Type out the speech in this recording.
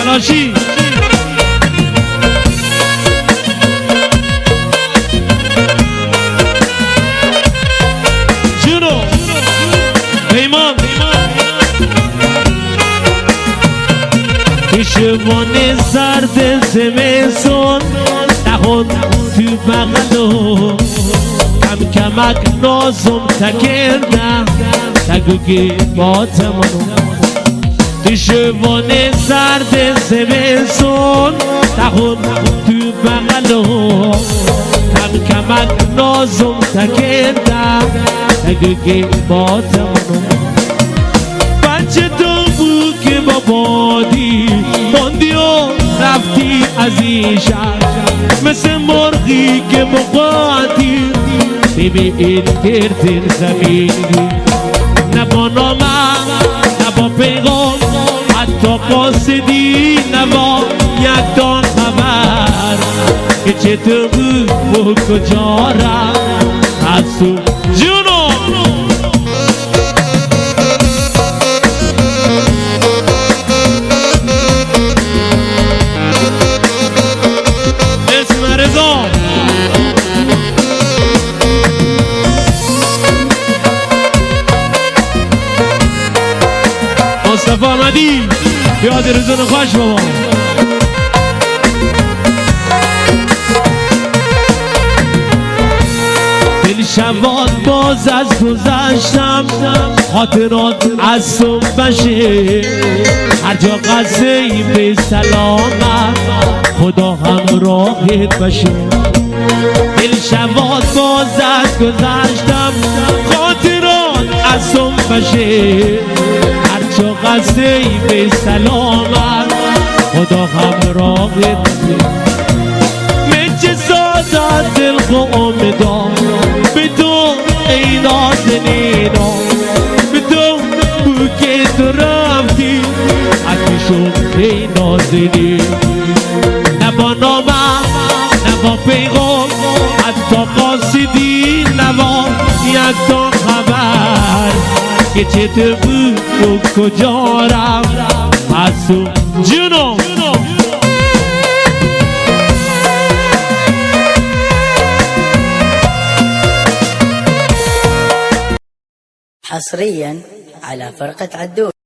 فراشی جونو پیمان پیشوان سرد زمستون دهون تو بغلو کم کمک نازم تکردم تگوگی با تمانو پیشوان سرد زمستون دهون تو بغلو کم کمک نازم تکردم تگوگی با تمانو بچه تو بود که با بادی باندی و رفتی از این شهر مثل مرغی که مقاطی ببین گرد زمین نه با نامه نه با پیغام حتی قاصدی نه با یک دان خبر که چطور بود و کجا رفت از تو جونو مصطفی آمدی بیاد رزون خوش بابا دل شبات باز از گذشتم خاطرات از تو بشه هر جا قصه به سلامت خدا همراهت بشه دل شبات باز از گذشتم خاطرات از تو بشه چو قصه به سلامت خدا همراهت من سادت دل امیدم به تو ای نازنینم به تو بود که تو رفتی حتی شد ای نازنین نه با نامه نه با پیغام حتی قاصدی نه با یک تا خبر که چطور بود و کجا رفت پسو جونو حصريا على فرقة عدول.